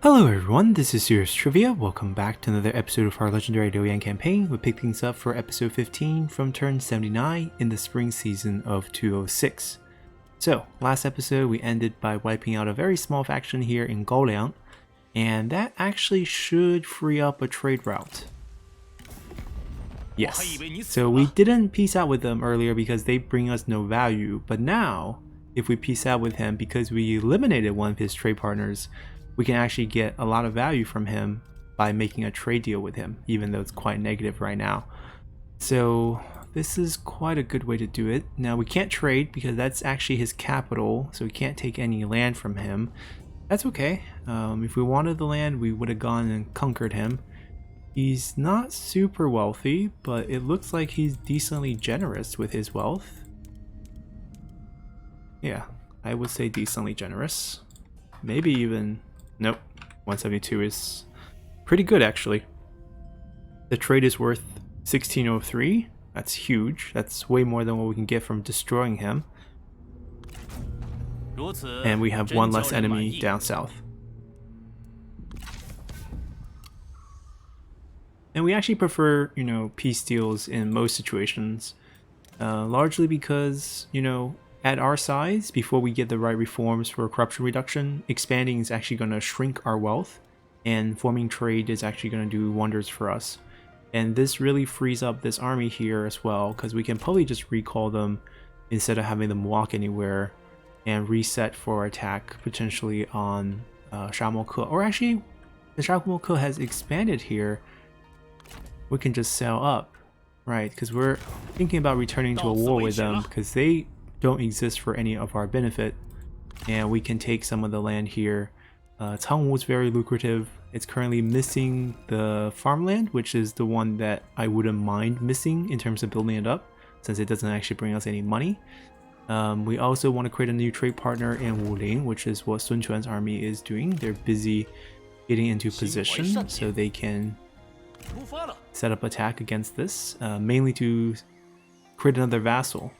Hello everyone, this is Serious Trivia. Welcome back to another episode of our legendary Doyan campaign. We pick things up for episode 15 from turn 79 in the spring season of 206. So, last episode we ended by wiping out a very small faction here in Goliant, and that actually should free up a trade route. Yes, so we didn't peace out with them earlier because they bring us no value, but now, if we peace out with him because we eliminated one of his trade partners, we can actually get a lot of value from him by making a trade deal with him, even though it's quite negative right now. So this is quite a good way to do it. Now we can't trade because that's actually his capital, so we can't take any land from him. That's okay. If we wanted the land, we would have gone and conquered him. He's not super wealthy, but it looks like he's decently generous with his wealth. Yeah, I would say decently generous. Maybe even... Nope, 172 is pretty good actually. The trade is worth 1603. That's huge. That's way more than what we can get from destroying him. And we have one less enemy down south. And we actually prefer, peace deals in most situations. Largely because, at our size, before we get the right reforms for corruption reduction, expanding is actually going to shrink our wealth, and forming trade is actually going to do wonders for us. And this really frees up this army here as well, because we can probably just recall them instead of having them walk anywhere, and reset for attack potentially on Shamolke. Or actually, the Shamolke has expanded here. We can just sail up, right? Because we're thinking about returning to a war with them, because they don't exist for any of our benefit, and we can take some of the land here. Tangwu is very lucrative. It's currently missing the farmland, which is the one that I wouldn't mind missing in terms of building it up, since it doesn't actually bring us any money. We also want to create a new trade partner in Wuling, which is what Sun Quan's army is doing. They're busy getting into position so they can set up attack against this, mainly to create another vassal.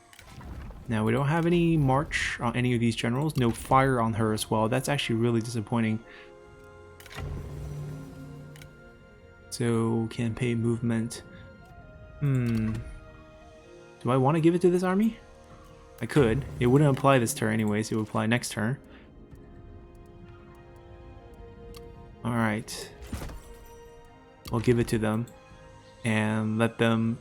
Now, we don't have any march on any of these generals, no fire on her as well. That's actually really disappointing. So, campaign movement. Do I want to give it to this army? I could. It wouldn't apply this turn anyways, it would apply next turn. Alright. We'll give it to them and let them,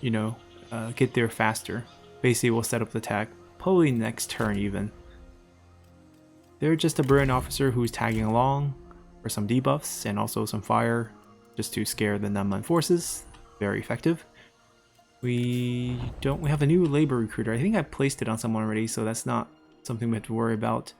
get there faster. Basically, we'll set up the attack. Probably next turn even. They're just a brilliant officer who's tagging along for some debuffs and also some fire just to scare the Nanman forces. Very effective. We have a new labor recruiter. I think I placed it on someone already, so that's not something we have to worry about.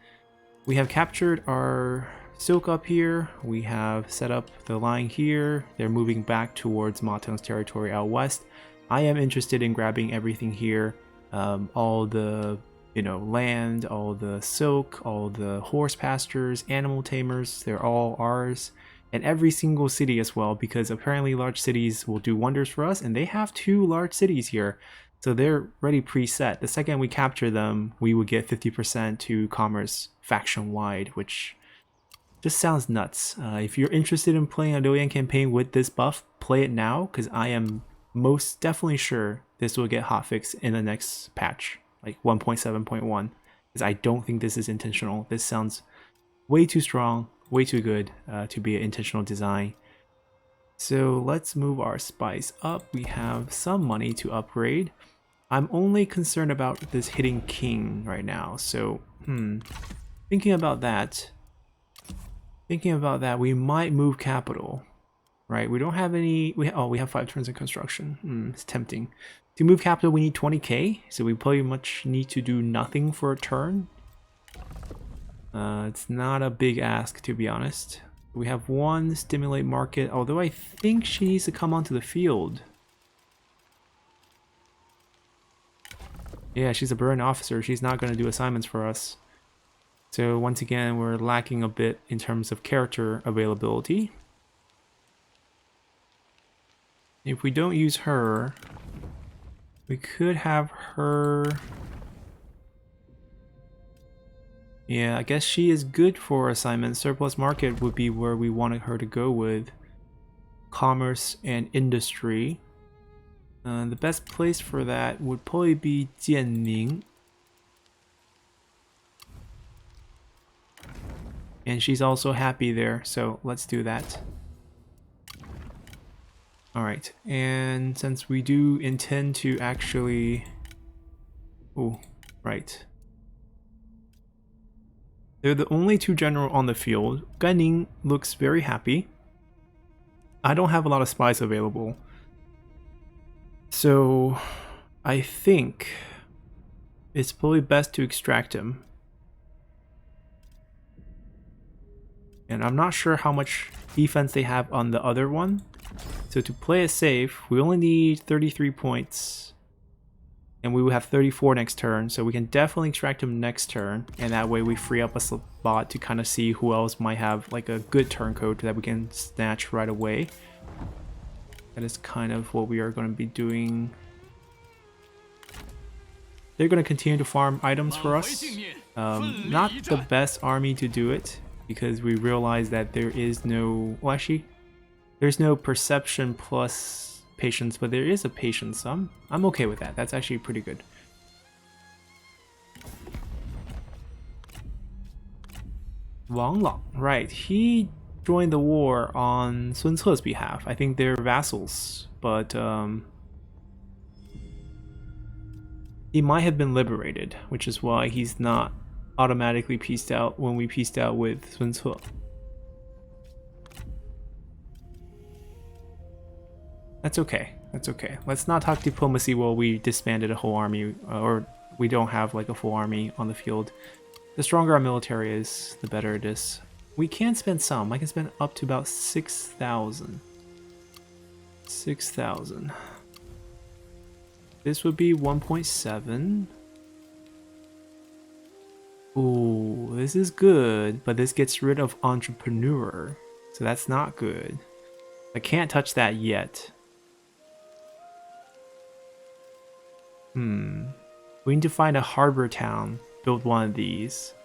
We have captured our silk up here. We have set up the line here. They're moving back towards Matang's territory out west. I am interested in grabbing everything here. All the land, all the silk, all the horse pastures, animal tamers, they're all ours, and every single city as well, because apparently large cities will do wonders for us, and they have 2 large cities here, so they're already preset. The second we capture them, we would get 50% to commerce faction wide, which just sounds nuts. If you're interested in playing a Doyan campaign with this buff, play it now, because I am most definitely sure this will get hotfixed in the next patch, like 1.7.1, because I don't think this is intentional. This sounds way too strong, way too good to be an intentional design. So let's move our spice up. We have some money to upgrade. I'm only concerned about this hitting king right now. So thinking about that, we might move capital. Right, we don't have any. We have 5 turns in construction. It's tempting. To move capital, we need 20k, so we pretty much need to do nothing for a turn. It's not a big ask, to be honest. We have 1 stimulate market, although I think she needs to come onto the field. Yeah, she's a burn officer. She's not going to do assignments for us. So once again, we're lacking a bit in terms of character availability. If we don't use her, we could have her Yeah, I guess she is good for assignment. Surplus market would be where we wanted her to go with. Commerce and industry. The best place for that would probably be Jianning. And she's also happy there, so let's do that. Alright, and since we do intend to actually... Oh, right. They're the only two general on the field. Gan looks very happy. I don't have a lot of spies available. So, I think it's probably best to extract him. And I'm not sure how much defense they have on the other one. So to play it safe, we only need 33 points. And we will have 34 next turn, so we can definitely extract him next turn. And that way we free up a spot to kind of see who else might have like a good turncoat that we can snatch right away. That is kind of what we are going to be doing. They're going to continue to farm items for us. Not the best army to do it, because we realize that there is no... Well, actually, there's no perception plus patience, but there is a patience. So I'm okay with that. That's actually pretty good. Wang Lang, right. He joined the war on Sun Ce's behalf. I think they're vassals, but he might have been liberated, which is why he's not automatically pieced out when we pieced out with Sun Ce. That's okay. That's okay. Let's not talk diplomacy while we disbanded a whole army, or we don't have like a full army on the field. The stronger our military is, the better it is. We can spend some. I can spend up to about 6,000. 6,000. This would be 1.7. Ooh, this is good, but this gets rid of entrepreneur. So that's not good. I can't touch that yet. We need to find a harbor town, build one of these,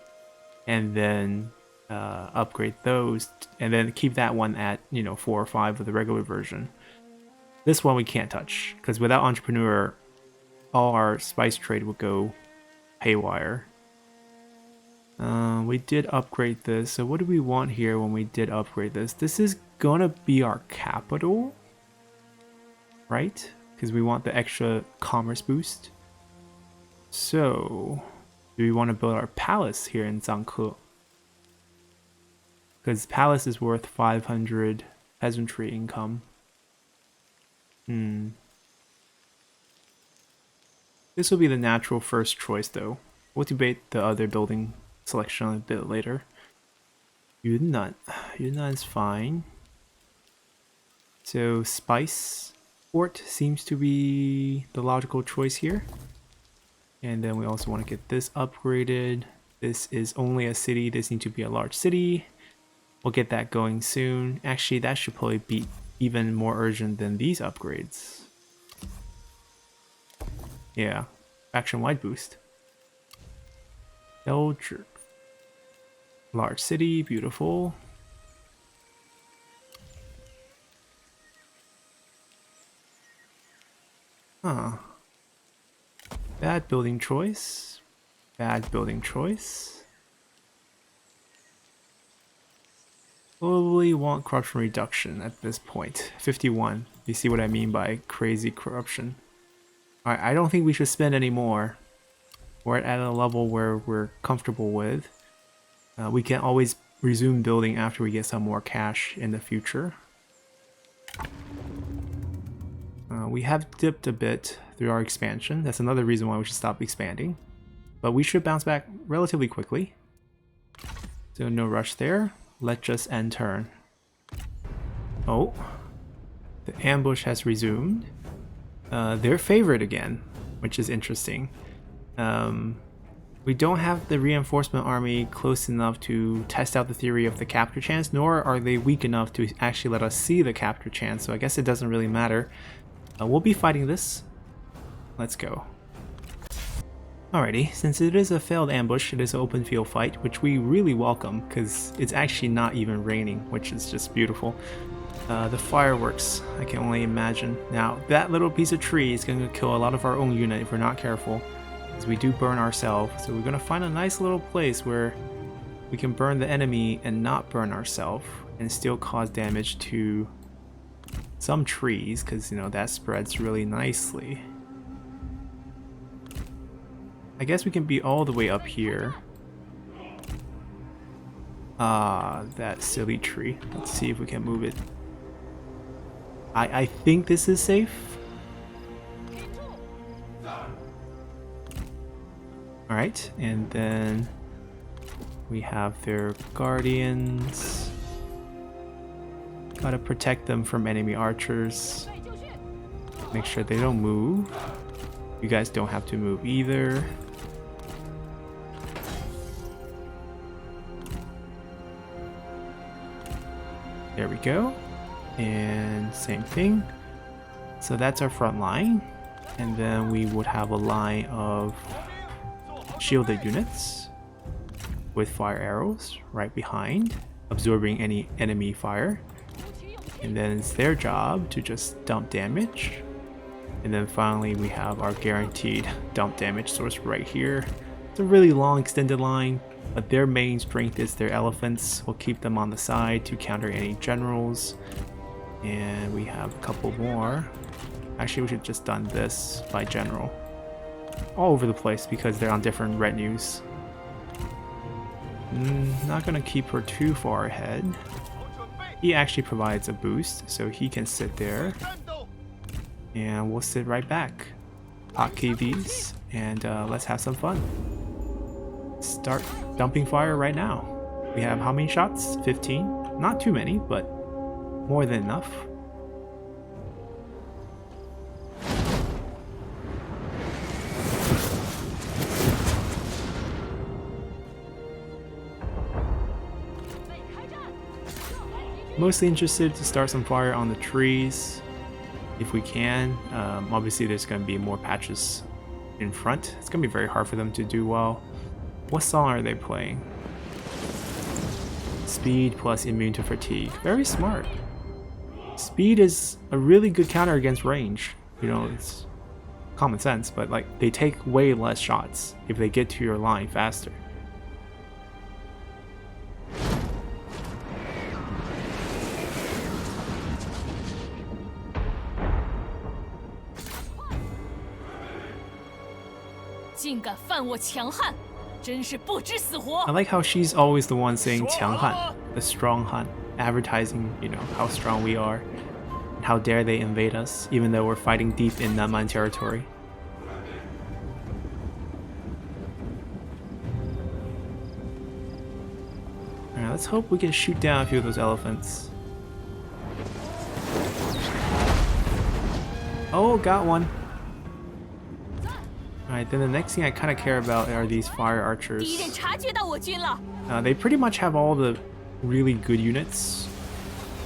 and then upgrade those, and then keep that one at, 4 or 5 with the regular version. This one we can't touch, because without entrepreneur, all our spice trade would go haywire. We did upgrade this, so what do we want here when we did upgrade this? This is gonna be our capital, right? Because we want the extra commerce boost. So, do we want to build our palace here in Zhangke? Because palace is worth 500 peasantry income. This will be the natural first choice though. We'll debate the other building selection a bit later. Yunnan. Yunnan's fine. So spice port seems to be the logical choice here. And then we also want to get this upgraded. This is only a city. This needs to be a large city. We'll get that going soon. Actually, that should probably be even more urgent than these upgrades. Yeah, faction-wide boost. Elger. Large city, beautiful. Huh. Bad building choice. Bad building choice. Probably want corruption reduction at this point. 51. You see what I mean by crazy corruption. Alright, I don't think we should spend any more. We're at a level where we're comfortable with. We can always resume building after we get some more cash in the future. We have dipped a bit through our expansion. That's another reason why we should stop expanding. But we should bounce back relatively quickly. So no rush there. Let's just end turn. Oh. The ambush has resumed. They're favored again, which is interesting. We don't have the reinforcement army close enough to test out the theory of the capture chance, nor are they weak enough to actually let us see the capture chance, so I guess it doesn't really matter. We'll be fighting this. Let's go. Alrighty, since it is a failed ambush, it is an open field fight, which we really welcome because it's actually not even raining, which is just beautiful. The fireworks, I can only imagine. Now, that little piece of tree is going to kill a lot of our own unit if we're not careful, because we do burn ourselves. So we're going to find a nice little place where we can burn the enemy and not burn ourselves, and still cause damage to some trees, because, you know, that spreads really nicely. I guess we can be all the way up here. That silly tree. Let's see if we can move it. I think this is safe. Alright, and then we have their guardians. Gotta protect them from enemy archers. Make sure they don't move. You guys don't have to move either. There we go. And same thing. So that's our front line. And then we would have a line of shielded units with fire arrows right behind, absorbing any enemy fire. And then it's their job to just dump damage. And then finally we have our guaranteed dump damage source right here. It's a really long extended line, but their main strength is their elephants. We'll keep them on the side to counter any generals. And we have a couple more. Actually, we should just done this by general. All over the place because they're on different retinues. Not gonna keep her too far ahead. He actually provides a boost, so he can sit there. And we'll sit right back. Hotkey these, and let's have some fun. Start dumping fire right now. We have how many shots? 15? Not too many, but more than enough. Mostly interested to start some fire on the trees if we can. Obviously there's going to be more patches in front. It's going to be very hard for them to do well. What song are they playing? Speed plus immune to fatigue. Very smart. Speed is a really good counter against range. You know, it's common sense, but like they take way less shots if they get to your line faster. I like how she's always the one saying 强悍, the strong Han, advertising, you know, how strong we are. And how dare they invade us, even though we're fighting deep in Nanman territory. Alright, let's hope we can shoot down a few of those elephants. Oh, got one. Alright, then the next thing I kind of care about are these fire archers. They pretty much have all the really good units.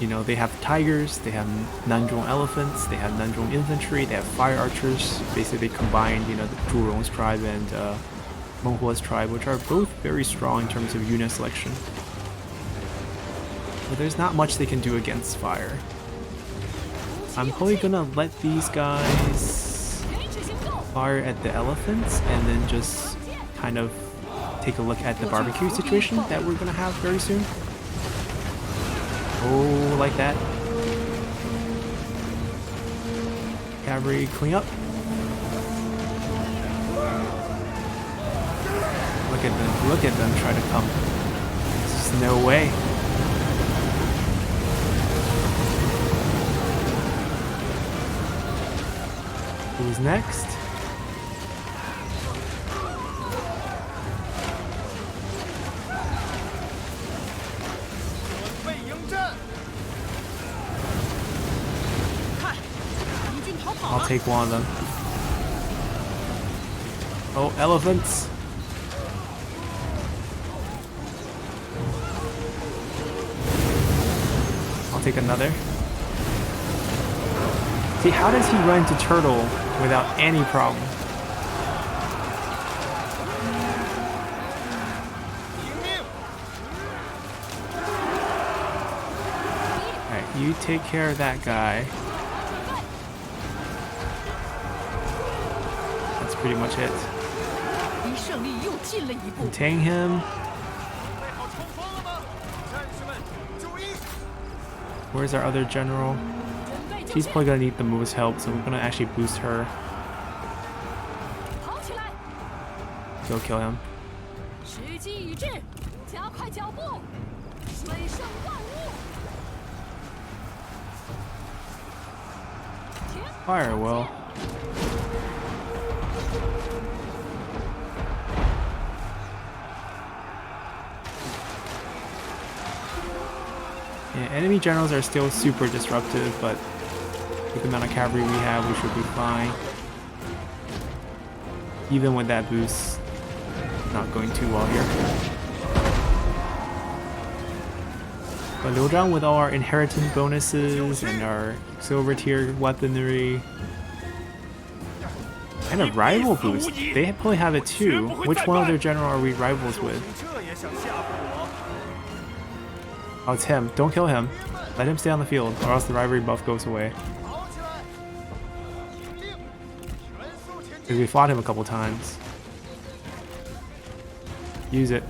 You know, they have tigers, they have Nanzhong elephants, they have Nanzhong infantry, they have fire archers. Basically, they combined, you know, the Zhurong's tribe and Menghuo's tribe, which are both very strong in terms of unit selection. But there's not much they can do against fire. I'm probably gonna let these guys fire at the elephants and then just kind of take a look at the barbecue situation that we're gonna have very soon. Oh, like that. Cavalry, clean up. Look at them try to come. There's just no way. Who's next? I'll take one of them. Oh, elephants! I'll take another. See, how does he run to turtle without any problem? You take care of that guy. That's pretty much it. Contain him. Where's our other general? She's probably gonna need the most help, so we're gonna actually boost her. Go kill him. Fire well. Yeah, enemy generals are still super disruptive, but with the amount of cavalry we have, we should be fine. Even with that boost, not going too well here. But Liu Zhang, with all our inheritance bonuses and our silver tier weaponry and a rival boost, they probably have it too. Which one of their general are we rivals with? Oh, it's him. Don't kill him. Let him stay on the field, or else the rivalry buff goes away. Because we fought him a couple times. Use it.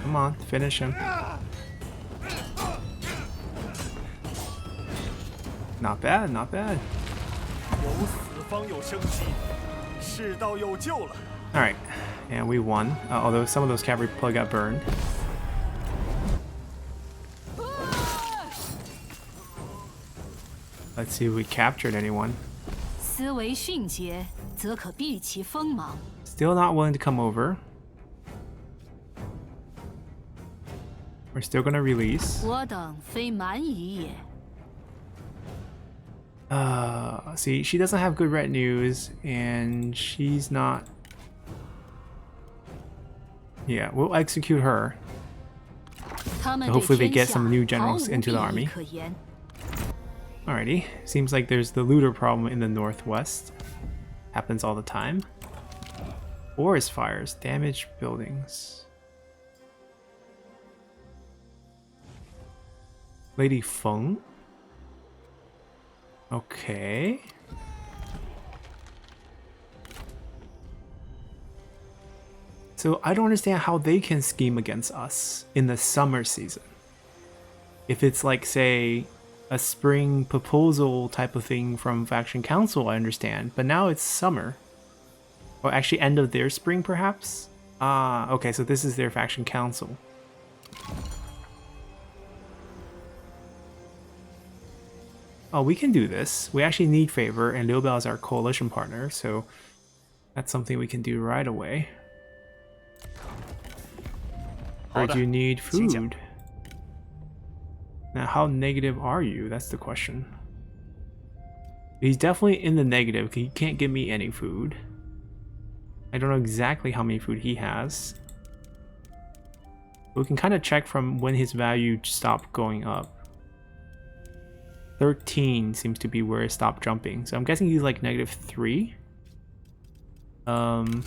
Come on, finish him. Not bad, not bad. Alright, and we won, although some of those cavalry probably got burned. Let's see if we captured anyone. Still not willing to come over. We're still gonna release. See, she doesn't have good retinues, and she's not... Yeah, we'll execute her. So hopefully they get some new generals into the army. Alrighty, seems like there's the looter problem in the northwest. Happens all the time. Forest fires, damage buildings. Lady Feng? Okay. So I don't understand how they can scheme against us in the summer season. If it's like, say, a spring proposal type of thing from Faction Council, I understand. But now it's summer. Or actually end of their spring, perhaps? Ah, okay, so this is their Faction Council. Oh, we can do this. We actually need favor, and Liu Biao is our coalition partner, so that's something we can do right away. Or do you need food? Now, how negative are you? That's the question. He's definitely in the negative. He can't give me any food. I don't know exactly how many food he has. But we can kind of check from when his value stopped going up. 13 seems to be where it stopped jumping. So I'm guessing he's like -3. Not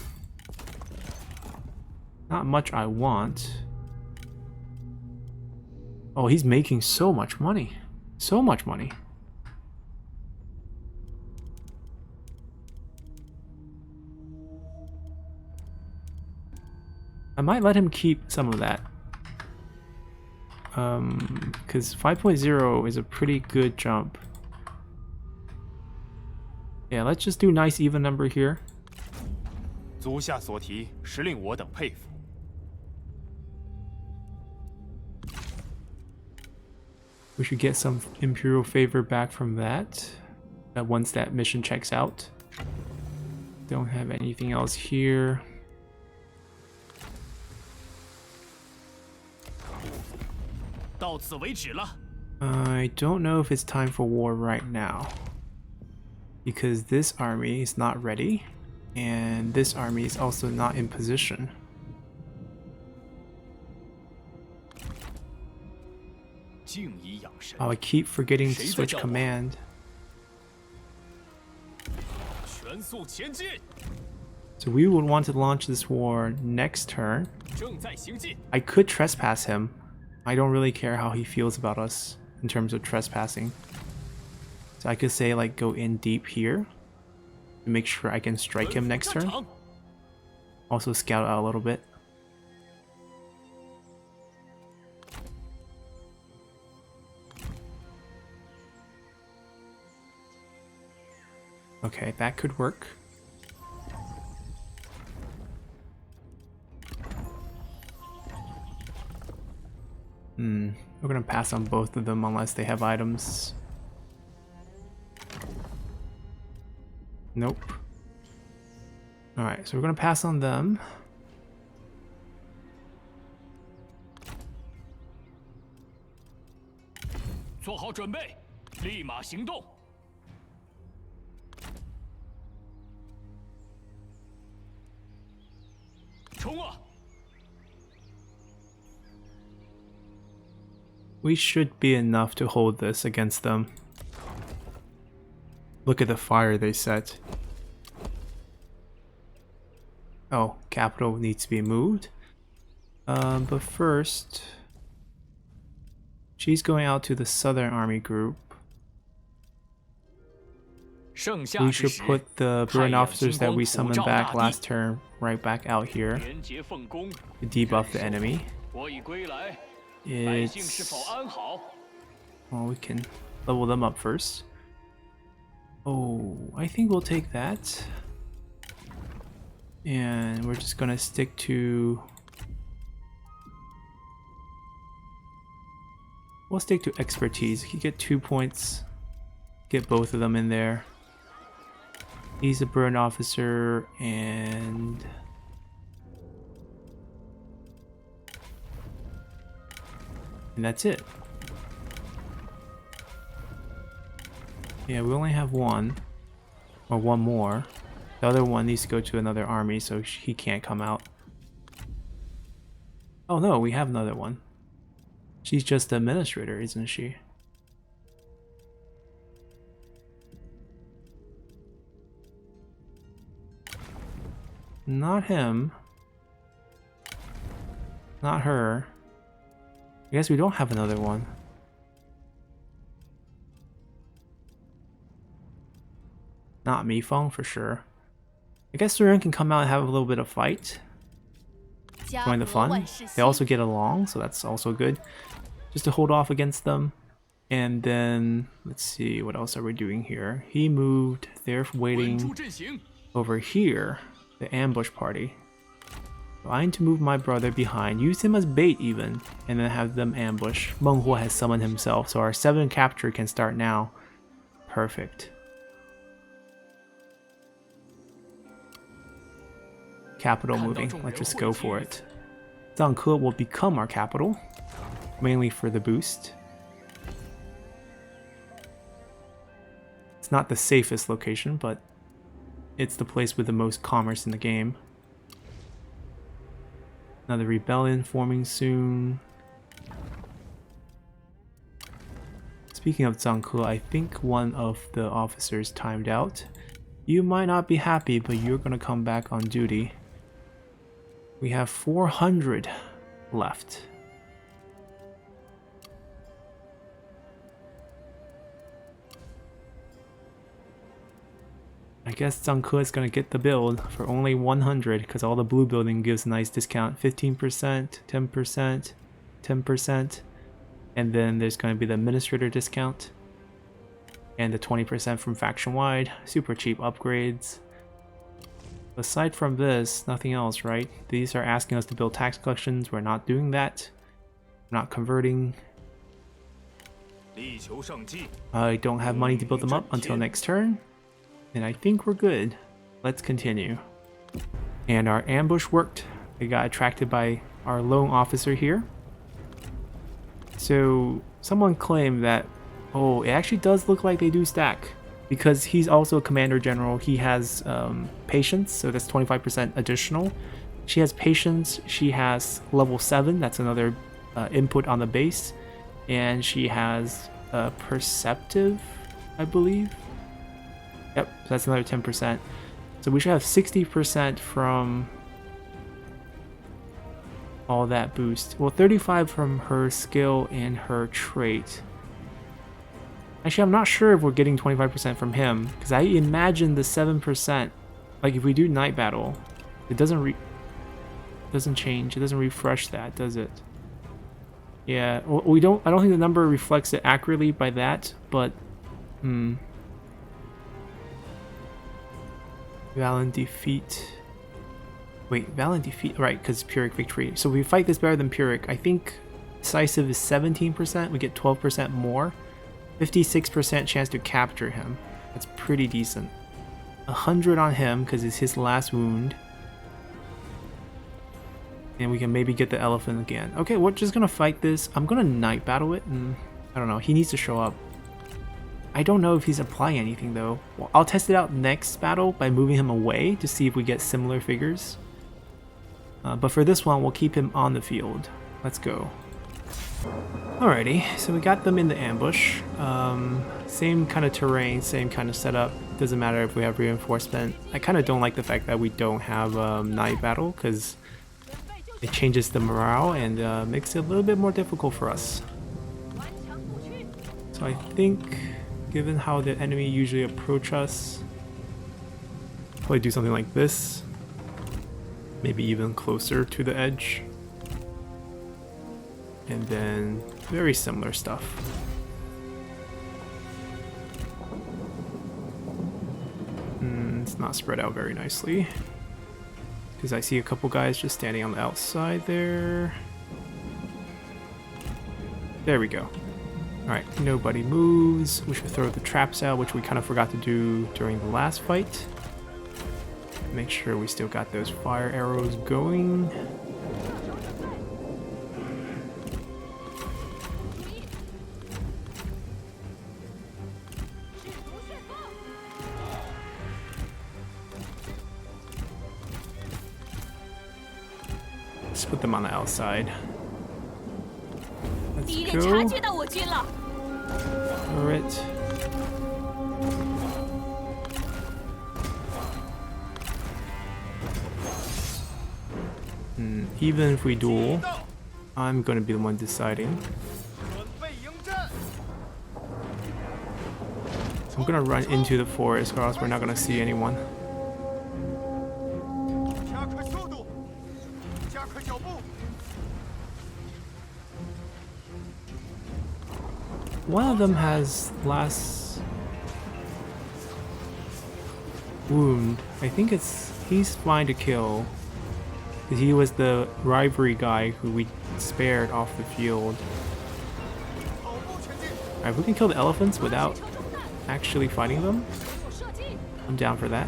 much I want. Oh, he's making so much money. So much money. I might let him keep some of that. Because 5.0 is a pretty good jump. Yeah, let's just do nice even number here. We should get some Imperial favor back from that. Once that mission checks out. Don't have anything else here. 到此为止了。 I don't know if it's time for war right now. Because this army is not ready. And this army is also not in position. Oh, I keep forgetting to switch command. So we would want to launch this war next turn. I could trespass him. I don't really care how he feels about us in terms of trespassing. So I could say like go in deep here to make sure I can strike him next turn. Also scout out a little bit. Okay, that could work. We're gonna pass on both of them unless they have items. Nope. Alright, so we're gonna pass on them. We should be enough to hold this against them. Look at the fire they set. Oh, capital needs to be moved. But first, she's going out to the Southern Army group. We should put the brilliant officers that we summoned back last turn right back out here to debuff the enemy. Well, we can level them up first. Oh, I think we'll take that. And we're just gonna stick to... We'll stick to expertise. You get 2 points. Get both of them in there. He's a burn officer and... that's it. Yeah, we only have one. Or one more. The other one needs to go to another army, so he can't come out. Oh no, we have another one. She's just the administrator, isn't she? Not him. Not her. I guess we don't have another one. Not Mifeng for sure. I guess Surin can come out and have a little bit of fight. Join the fun. They also get along, so that's also good. Just to hold off against them. And then, let's see, what else are we doing here? He moved, they're waiting over here, the ambush party. So I need to move my brother behind, use him as bait even, and then have them ambush. Meng Huo has summoned himself, so our 7 capture can start now. Perfect. Capital moving, let's just go for it. Zhangke will become our capital, mainly for the boost. It's not the safest location, but it's the place with the most commerce in the game. Another rebellion forming soon. Speaking of Zhangke, I think one of the officers timed out. You might not be happy, but you're gonna come back on duty. We have 400 left. I guess Zhangke is gonna get the build for only 100 because all the blue building gives a nice discount. 15%, 10%, 10%, and then there's gonna be the administrator discount and the 20% from faction wide. Super cheap upgrades. Aside from this, nothing else, right? These are asking us to build tax collections. We're not doing that. We're not converting. I don't have money to build them up until next turn. And I think we're good. Let's continue. And our ambush worked. They got attracted by our lone officer here. So someone claimed that, oh, it actually does look like they do stack because he's also a commander general. He has patience, so that's 25% additional. She has patience. She has level 7. That's another input on the base, and she has perceptive, I believe. Yep, that's another 10%. So we should have 60% from all that boost. Well, 35 from her skill and her trait. Actually, I'm not sure if we're getting 25% from him, because I imagine the 7%, like if we do night battle, it doesn't change. It doesn't refresh that, does it? Yeah, we don't. I don't think the number reflects it accurately by that, but Valiant defeat. Wait, Valiant defeat, right, because Pyrrhic victory. So we fight this better than Pyrrhic. I think decisive is 17%, we get 12% more. 56% chance to capture him. That's pretty decent. 100 on him, because it's his last wound. And we can maybe get the elephant again. Okay, we're just gonna fight this. I'm gonna night battle it, and I don't know, he needs to show up. I don't know if he's applying anything though. Well, I'll test it out next battle by moving him away to see if we get similar figures. But for this one, we'll keep him on the field. Let's go. Alrighty, so we got them in the ambush. Same kind of terrain, same kind of setup. Doesn't matter if we have reinforcement. I kind of don't like the fact that we don't have night battle, because it changes the morale and makes it a little bit more difficult for us. So I think, given how the enemy usually approach us, probably do something like this. Maybe even closer to the edge. And then very similar stuff. It's not spread out very nicely. Because I see a couple guys just standing on the outside there. There we go. Alright, nobody moves. We should throw the traps out, which we kind of forgot to do during the last fight. Make sure we still got those fire arrows going. Let's put them on the outside. Let's go. Alright. Even if we duel, I'm gonna be the one deciding. So I'm gonna run into the forest or else we're not gonna see anyone. One of them has last wound. I think he's fine to kill. He was the rivalry guy who we spared off the field. Alright, we can kill the elephants without actually fighting them. I'm down for that.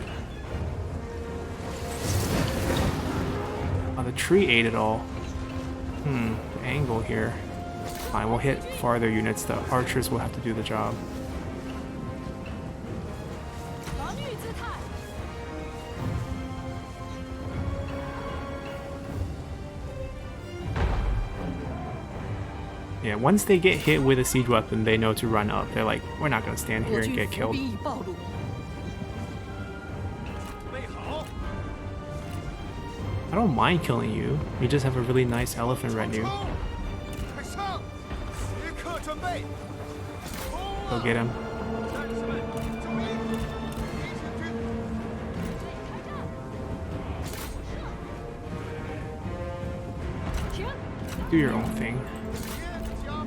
Oh, the tree ate it all. The angle here. Fine, we'll hit farther units. The archers will have to do the job. Yeah, once they get hit with a siege weapon, they know to run up. They're like, we're not gonna stand here and get killed. I don't mind killing you. We just have a really nice elephant retinue. Go get him. Do your own thing.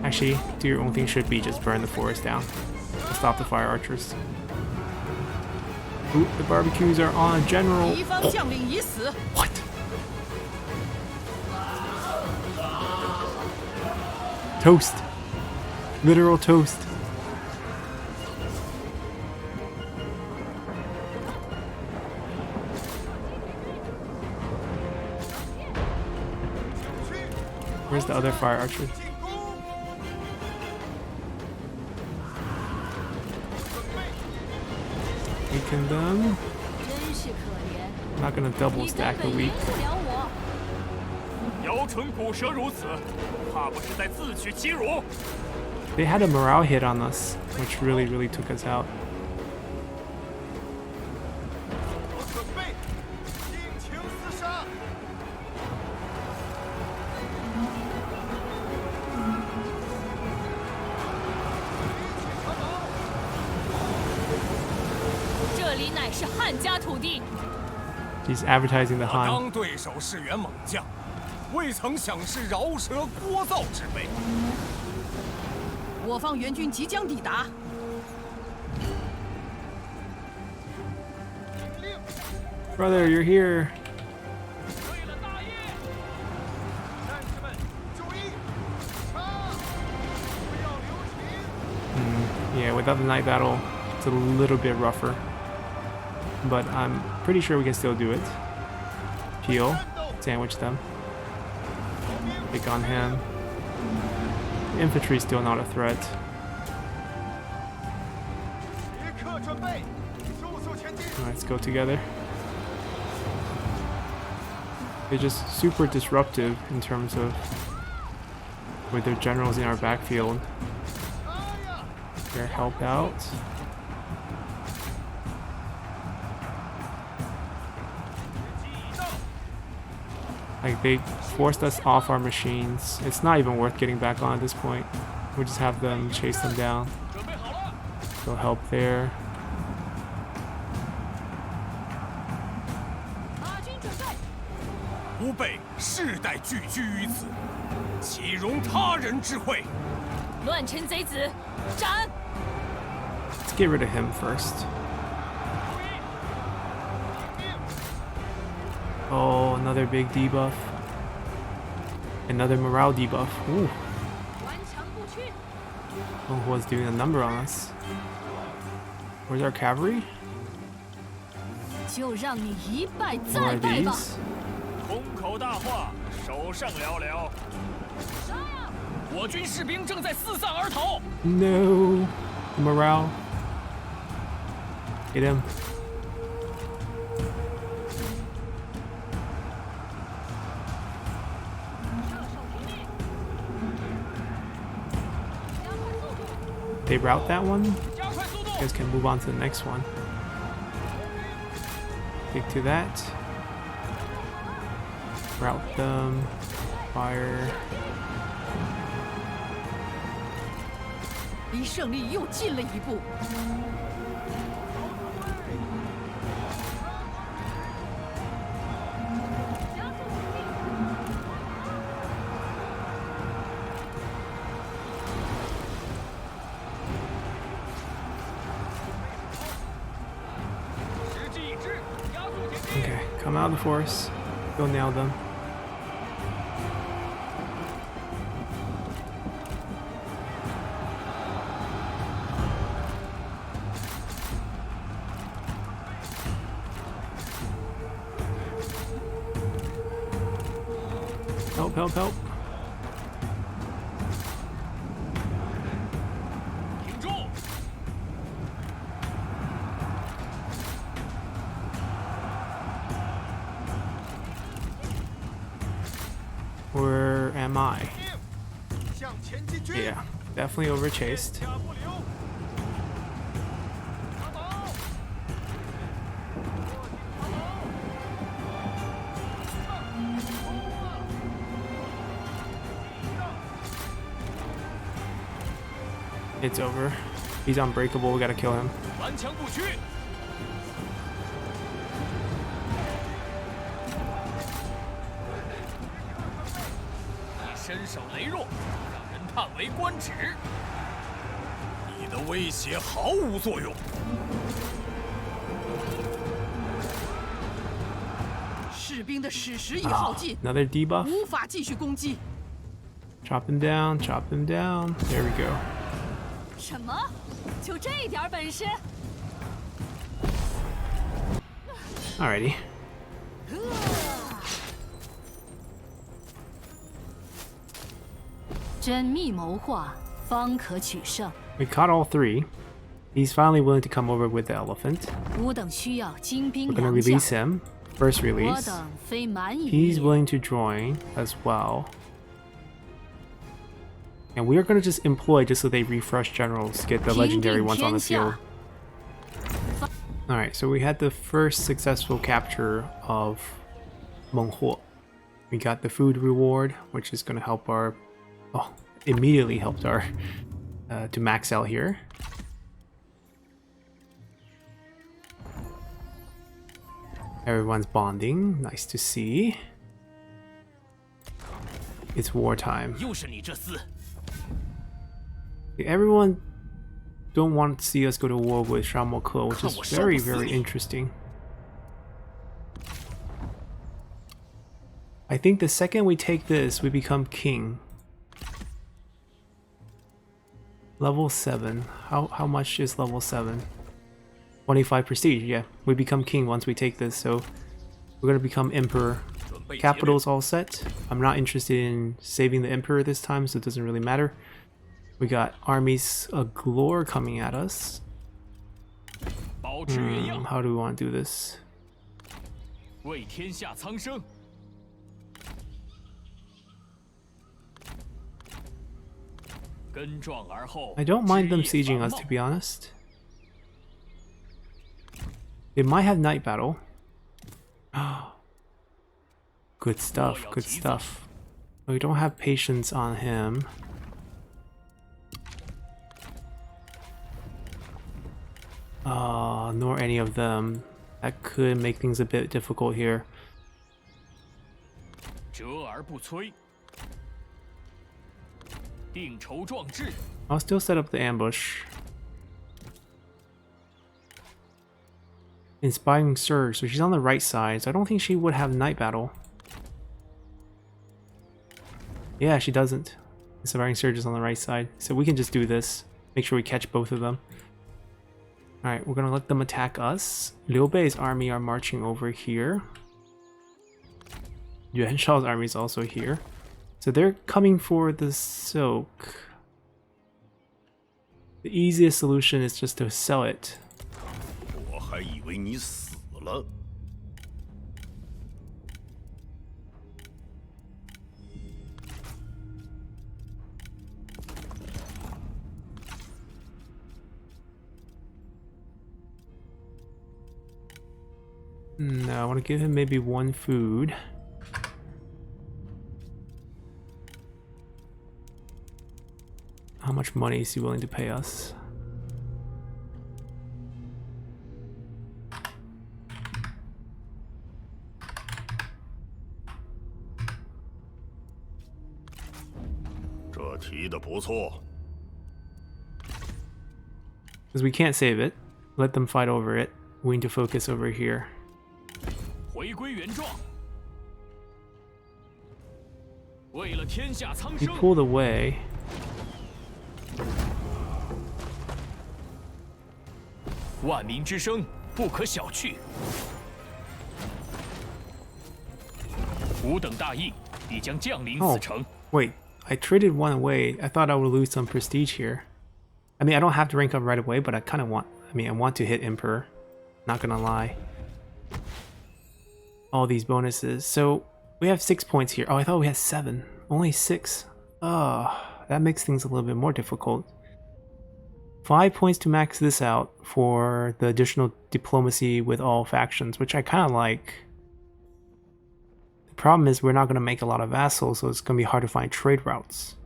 Actually, do your own thing should be just burn the forest down. Stop the fire archers. Ooh, the barbecues are on general. Oh. What? Toast. Literal toast. Where's the other fire archer? Weaken them. 真是可怜， I'm not gonna double 你 stack 根 the 本赢 weak. 不了我。姚纯骨蛇如此，怕不是在自取其辱？ They had a morale hit on us, which really took us out. 准备，尽情厮杀！这里乃是汉家土地， He's advertising the 我 Han. 当对手是员猛将，未曾想是饶舌聒噪之辈。我方援军即将抵达， Brother, you're here. 为了大业，战士们注意，杀！不要留情！ Yeah, without the night battle, it's a little bit rougher. But I'm pretty sure we can still do it. Peel, sandwich them. Pick on him. Infantry's still not a threat. 时刻准备，速速前进！ Let's go together. They're just super disruptive in terms of with their generals in our backfield. 杀呀！ Their help out. Like they forced us off our machines. It's not even worth getting back on at this point. We just have them chase them down. 准备好了， Go help there. 马军准备，吾辈世代聚居于此，岂容他人之惠？乱臣贼子，斩！ Let's get rid of him first. Oh, another big debuff. Another morale debuff. Ooh. 顽强不屈， Oh, who was doing a number on us? Where's our cavalry? 就让你一败 Where 再 are 败吧。 these? 空口大话，手上寥寥。杀呀！我军士兵正在四散而逃。 No. Morale. Get him. They route that one. 加快速度 You！guys can move on to the next one. Stick to that. Route them. Fire. 离胜利又近了一步。 时机已至，加速前进。 Okay, come out of the forest. Go nail them. Help, help, help. 挺住！ Where am I? 向前进军！ Yeah, definitely overchased. 下不留。打倒！ It's over. He's unbreakable. We gotta kill him. 顽强不屈。你身手羸弱，让人叹为观止。你的威胁毫无作用。士兵的矢石已耗 Ah, 尽， another debuff. 无法继续攻击。 Chop him down. Chop him down. There we go. 什么？就这点本事？ Alrighty. 缜密谋划，方可取胜。 We caught all three. He's finally willing to come over with the elephant. 吾等需要精兵 We're gonna 良将 release，him. First 我 release. 等非蛮夷。 He's willing to join as well. And we are gonna just employ just so they refresh generals, get the legendary ones on the field. Alright, so we had the first successful capture of Meng Huo. We got the food reward, which is gonna help our... Oh, immediately helped our... to max out here. Everyone's bonding. Nice to see. It's wartime. 又是你这厮！ Everyone don't want to see us go to war with Shamoke, which is very, very interesting. I think the second we take this, we become king. Level 7. How much is level 7? 25 prestige, yeah. We become king once we take this, so we're gonna become emperor. Capital's all set. I'm not interested in saving the emperor this time, so it doesn't really matter. We got armies galore coming at us. How do we want to do this? 为天下苍生。 I don't mind them sieging us, to be honest. It might have night battle. Good stuff, good stuff. We don't have patience on him. Nor any of them. That could make things a bit difficult here. 折而不摧。 定筹壮志。 I'll still set up the ambush. Inspiring Surge, so she's on the right side, so I don't think she would have night battle. Yeah, she doesn't. Inspiring Surge is on the right side, so we can just do this. Make sure we catch both of them. Alright, we're gonna let them attack us. Liu Bei's army are marching over here. Yuan Shao's army is also here. So they're coming for the soak. The easiest solution is just to sell it. 我还以为你死了。 No, I want to give him maybe one food. How much money is he willing to pay us? Because we can't save it. Let them fight over it. We need to focus over here. 回归原状。为了天下苍 He 生。 pulled away. 万民之声不可小觑。吾等大义必将降临此城。 Wait, I traded one away. I thought I would lose some prestige here. I mean, I don't have to rank up right away, but I kind of want... I mean, I want to hit Emperor. Not gonna lie. All these bonuses. So, we have 6 points here. Oh, I thought we had 7. Only 6. Oh, that makes things a little bit more difficult. 5 points to max this out for the additional diplomacy with all factions, which I kind of like. The problem is we're not going to make a lot of vassals, so it's going to be hard to find trade routes.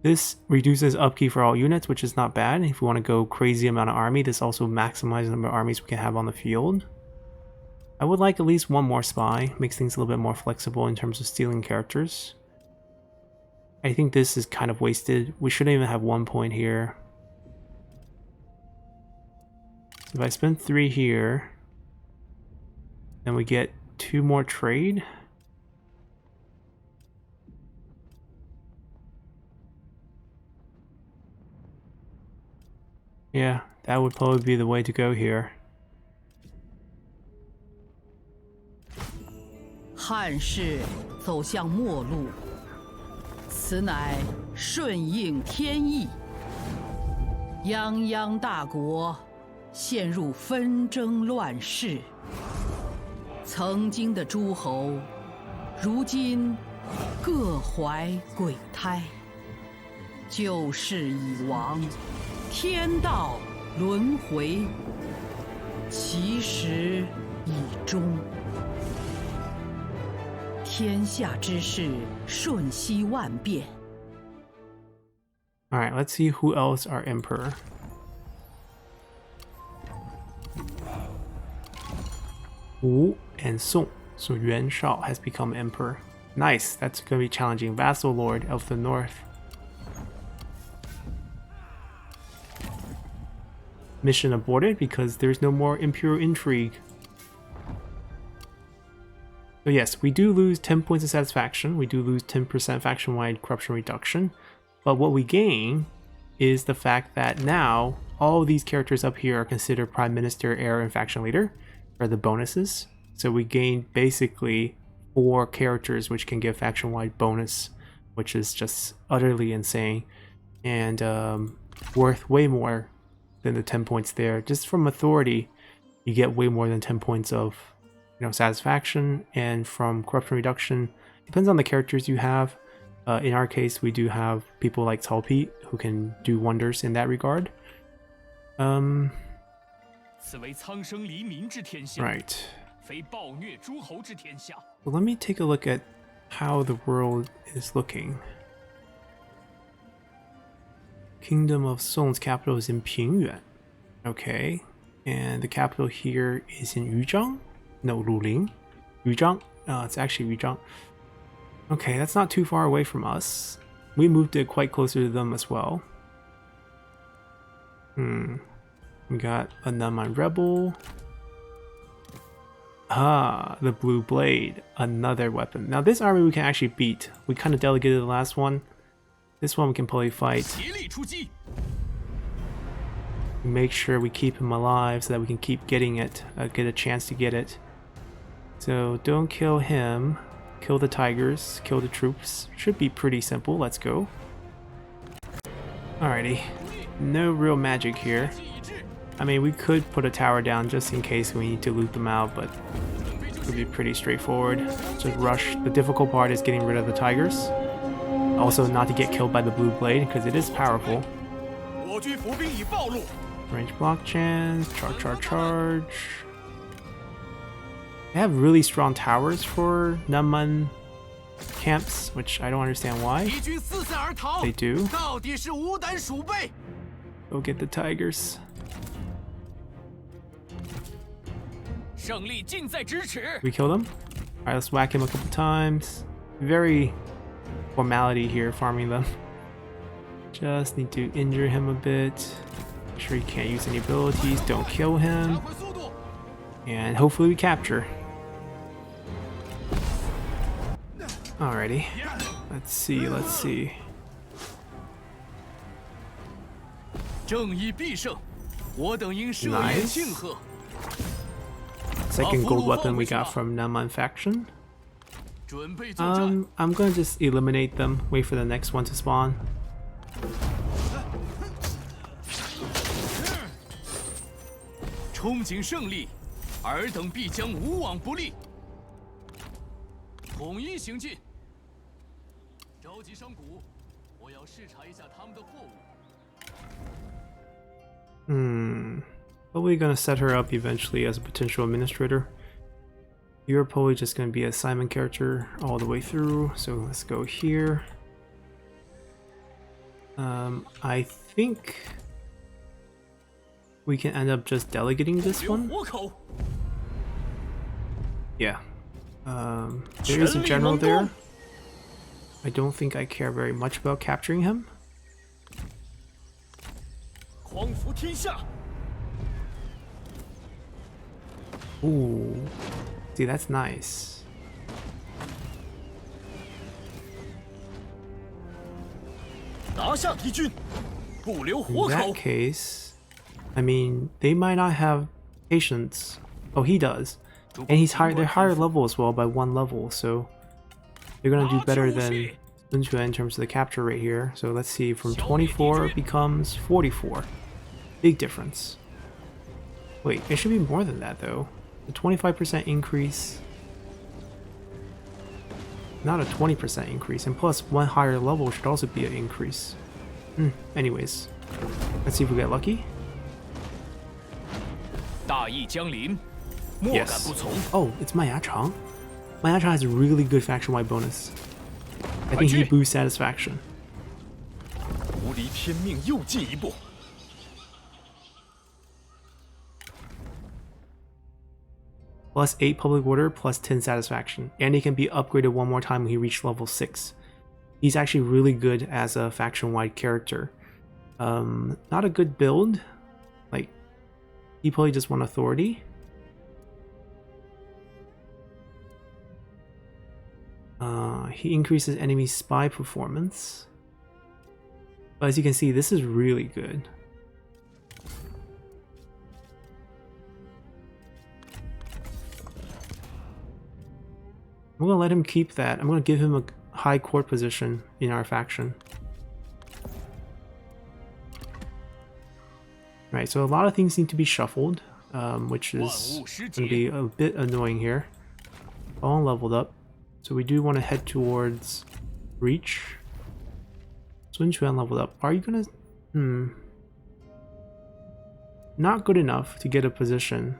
This reduces upkeep for all units, which is not bad. If we want to go crazy amount of army, this also maximizes the number of armies we can have on the field. I would like at least one more spy. Makes things a little bit more flexible in terms of stealing characters. I think this is kind of wasted. We shouldn't even have 1 point here. So if I spend 3 here, then we get 2 more trade. Yeah, that would probably be the way to go here. 汉室走向末路，此乃顺应天意。泱泱大国陷入纷争乱世，曾经的诸侯，如今各怀鬼胎。旧事已亡，天道轮回，其时已终。天下之事瞬息万变。 All right, let's see who else are emperor. Wu and Song. So Yuan Shao has become emperor. Nice, that's going to be challenging. Vassal Lord of the North. Mission aborted because there's no more imperial intrigue. So yes, we do lose 10 points of satisfaction. We do lose 10% faction-wide corruption reduction. But what we gain is the fact that now all of these characters up here are considered Prime Minister, Heir, and Faction Leader, or the bonuses. So we gain basically 4 characters which can give faction-wide bonus, which is just utterly insane and worth way more than the 10 points there. Just from authority, you get way more than 10 points of satisfaction, and from corruption reduction, depends on the characters you have. In our case, we do have people like Cao Pi who can do wonders in that regard. Right. Well, let me take a look at how the world is looking. Kingdom of Song's capital is in Pingyuan. Okay. And the capital here is in Yuzhang? No, Luling. Yuzhang? It's actually Yuzhang. Okay, that's not too far away from us. We moved it quite closer to them as well. We got a Nanman Rebel. Ah, the Blue Blade. Another weapon. Now this army we can actually beat. We kind of delegated the last one. This one we can probably fight. Make sure we keep him alive so that we can keep getting it, get a chance to get it. So don't kill him. Kill the tigers, kill the troops. Should be pretty simple. Let's go. Alrighty. No real magic here. I mean, we could put a tower down just in case we need to loot them out, but it would be pretty straightforward. Just rush. The difficult part is getting rid of the tigers. Also, not to get killed by the blue blade, because it is powerful. Range block chance. Charge. They have really strong towers for Nanman camps, which I don't understand why. They do. Go get the tigers. We kill them? Alright, let's whack him a couple times. Very formality here, farming them. Just need to injure him a bit. Make sure he can't use any abilities. Don't kill him. And hopefully we capture. Alrighty. Let's see. Nice. Second gold weapon we got from Nanman faction. I'm gonna just eliminate them, wait for the next one to spawn. Probably gonna set her up eventually as a potential administrator. You're probably just gonna be a Simon character all the way through, so let's go here. I think we can end up just delegating this one. Yeah. There is a general there. I don't think I care very much about capturing him. Ooh. See, that's nice. In that case, I mean, they might not have patience. Oh, he does. And he's higher, they're higher level as well by 1 level, so they're gonna do better than Sun Quan in terms of the capture rate here. So let's see, from 24 it becomes 44. Big difference. Wait, it should be more than that though. The 25% increase. Not a 20% increase, and plus one higher level should also be an increase. Anyways, let's see if we get lucky. 大义降临，莫敢不从。 Oh, it's Mayachang. Mayachang has a really good faction-wide bonus. I think he boosts satisfaction. 无离天命又进一步。 Plus 8 public order, plus 10 satisfaction. And he can be upgraded one more time when he reaches level 6. He's actually really good as a faction-wide character. Not a good build. Like, he probably just won authority. He increases enemy spy performance. But as you can see, this is really good. I'm gonna let him keep that. I'm gonna give him a high court position in our faction. Right, so a lot of things need to be shuffled, which is gonna be a bit annoying here. All leveled up, so we do want to head towards Reach. Sun Quan leveled up. Are you gonna? Not good enough to get a position.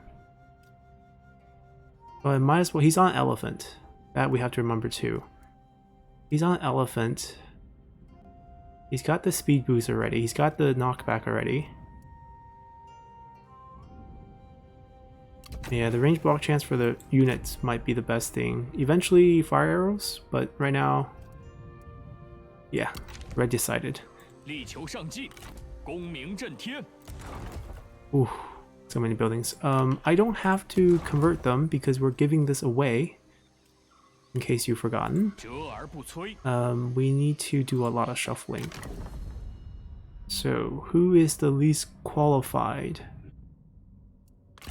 But might as well. He's on Elephant. That we have to remember too. He's on Elephant. He's got the speed boost already. He's got the knockback already. Yeah, the range block chance for the units might be the best thing. Eventually fire arrows, but right now, yeah, red decided. 力求上进，功名震天。 Ooh, so many buildings. I don't have to convert them because we're giving this away. In case you've forgotten. 折而不摧。 We need to do a lot of shuffling. So, who is the least qualified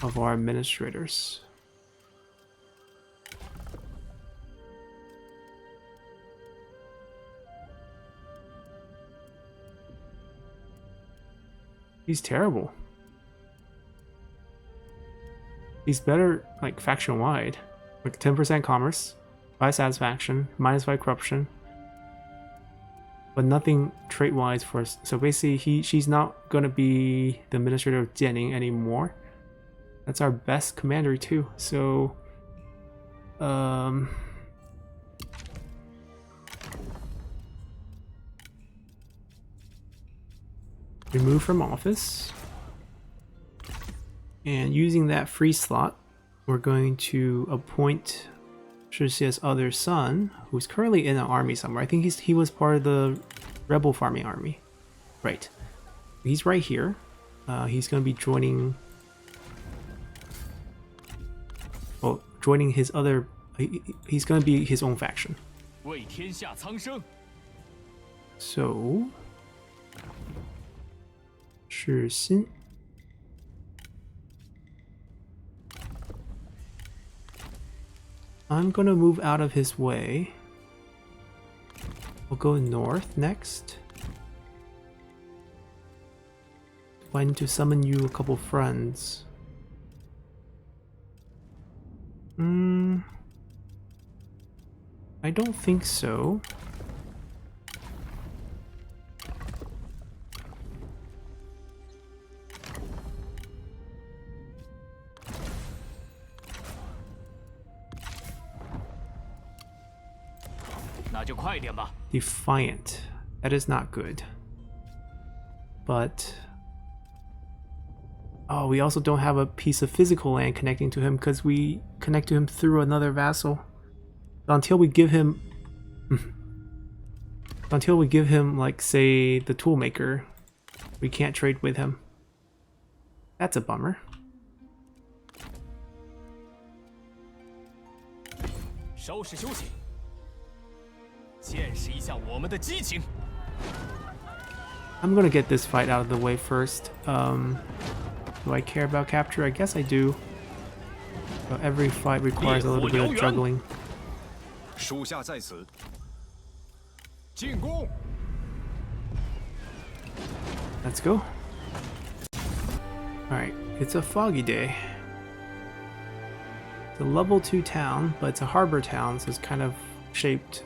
of our administrators? He's terrible. He's better, like, faction-wide. Like, 10% commerce. 5 satisfaction, -5 corruption, but nothing trait-wise for us. So basically, she's not gonna be the administrator of Jianing anymore. That's our best commander too. So, remove from office, and using that free slot, we're going to appoint Shixie's other son, who's currently in an army somewhere. I think he was part of the rebel farming army. Right. He's right here. He's going to be joining... Well, joining his other... He's going to be his own faction. 为天下苍生。 So... Shixin. I'm gonna move out of his way. We'll go north next. I need to summon you a couple friends. I don't think so. Defiant. That is not good. But... Oh, we also don't have a piece of physical land connecting to him because we connect to him through another vassal. Until we give him... Until we give him, like, say, the toolmaker, we can't trade with him. That's a bummer. 收拾休息，见识一下我们的激情。 I'm gonna get this fight out of the way first. Do I care about capture? I guess I do. But every fight requires a little bit of juggling. 属下在此。进攻！ Let's go. It's a foggy day. It's a level 2 town, but it's a harbor town, so it's kind of shaped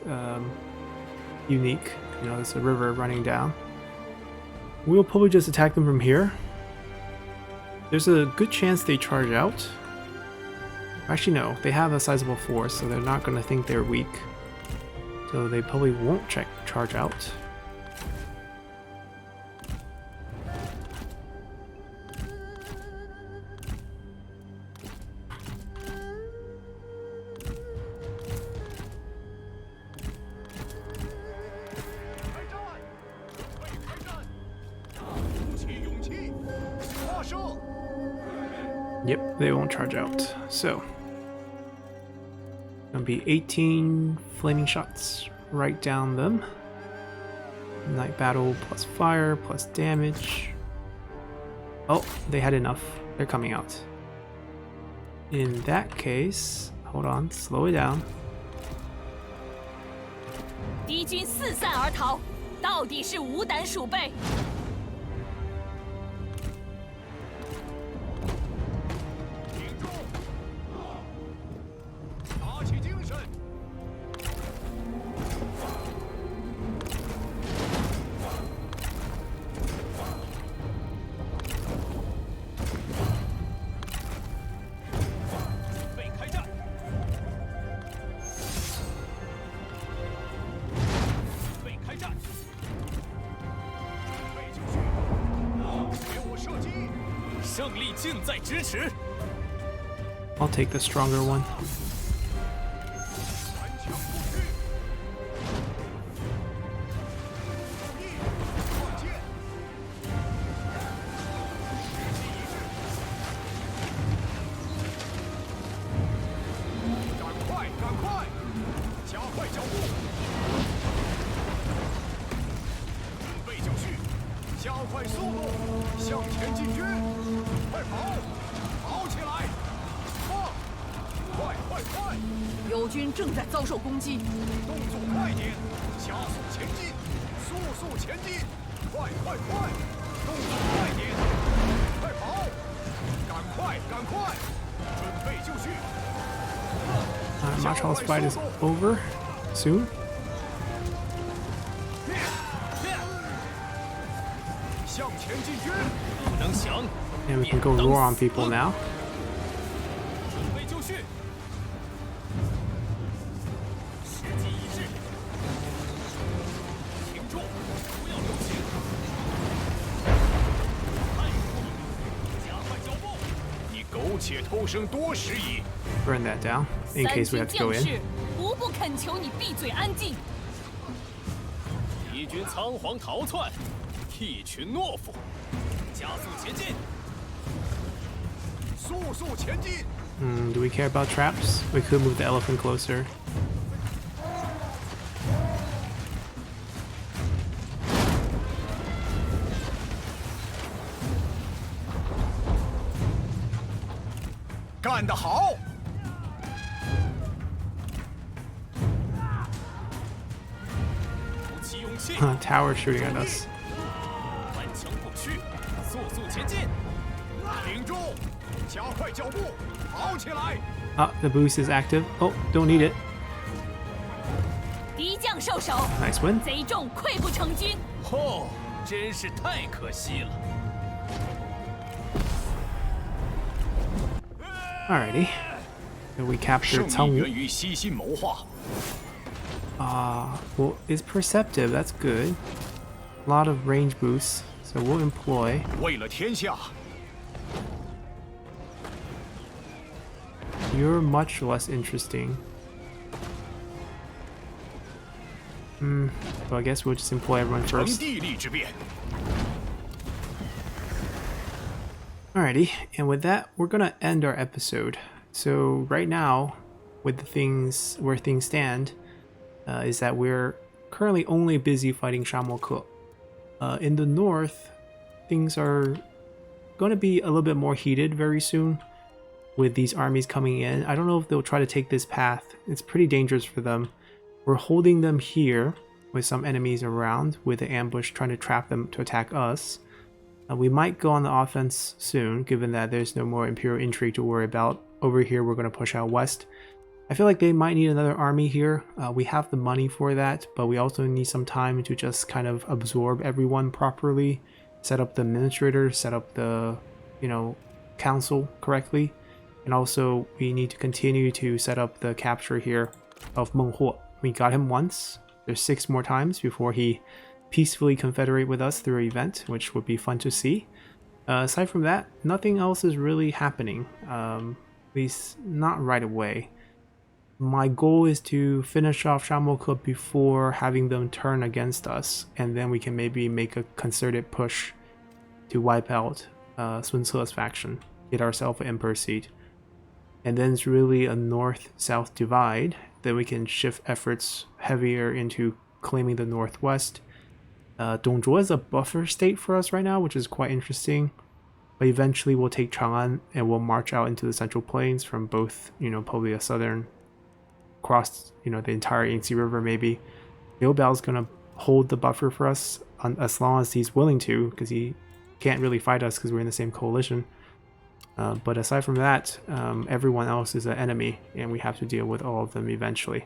unique. You know, there's a river running down. We'll probably just attack them from here. There's a good chance they charge out. Actually, no. They have a sizable force, so they're not going to think they're weak. So they probably won't charge out. Yep, they won't charge out. So, gonna be 18 flaming shots right down them. Night battle plus fire plus damage. Oh, they had enough. They're coming out. In that case, hold on, slow it down. 敌军四散而逃，到底是无胆鼠辈。打起精神！准备开战！准备开战！准备就绪！给我射击！胜利近在咫尺。 I'll take the stronger one. 顽强不屈！注意，放箭！时机一致！赶快，赶快！加快脚步！准备就绪，加快速度，向前进军！快跑！跑起来！放！快快快！ 友军正在遭受攻击，动作快点，加速前进，速速前进，快快快！动作快点，快跑！赶快赶快！准备就绪。 Marshall's fight is over soon. 向前进军，不能降， And we can go roar on people now. 准备就绪。时机一致，停住，不要留情。太过了，加快脚步。你苟且偷生多时矣。 Burn that down in 三 case we 军 have to go 将 in. 士，无不恳求你闭嘴安静。敌军仓皇逃窜，一群懦夫。加速前进，速速前进！ Do we care about traps? We could move the elephant closer. 干得好！ 鼓起勇气， Tower shooting at us. 顽强不屈，速速前进。挺住，加快脚步，跑起来！ Ah, the boost is active. Oh, don't need it. 敌将受手， Nice win. 贼众溃不成军。哦，真是太可惜了。 Alrighty. So we captured 胜利源 Tangwu. 于悉心谋划。 Well, it's perceptive. That's good. A lot of range boosts. So we'll employ. 为了天下， You're much less interesting. So I guess we'll just employ everyone 成 first. 地利之变。 Alrighty, and with that, we're gonna end our episode. So right now, with the things where things stand, is that we're currently only busy fighting Shamoko. In the north, things are going to be a little bit more heated very soon with these armies coming in. I don't know if they'll try to take this path. It's pretty dangerous for them. We're holding them here with some enemies around with the ambush trying to trap them to attack us. We might go on the offense soon, given that there's no more Imperial intrigue to worry about. Over here, we're going to push out west. I feel like they might need another army here. We have the money for that, but we also need some time to just kind of absorb everyone properly, set up the administrator, set up the, council correctly, and also we need to continue to set up the capture here of Meng Huo. We got him once. There's 6 more times before he peacefully confederate with us through an event, which would be fun to see. Aside from that, nothing else is really happening, at least not right away. My goal is to finish off Shamoke before having them turn against us, and then we can maybe make a concerted push to wipe out Sun Ce's faction, get ourselves an emperor seat. And then it's really a north-south divide that we can shift efforts heavier into claiming the northwest. Dongzhuo is a buffer state for us right now, which is quite interesting. But eventually we'll take Chang'an and we'll march out into the Central Plains from both, probably a southern, across, the entire Yangtze River maybe. Liu Biao's gonna hold the buffer for us as long as he's willing to, because he can't really fight us because we're in the same coalition. But aside from that, everyone else is an enemy, and we have to deal with all of them eventually.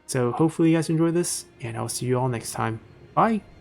So hopefully you guys enjoy this, and I'll see you all next time. Bye!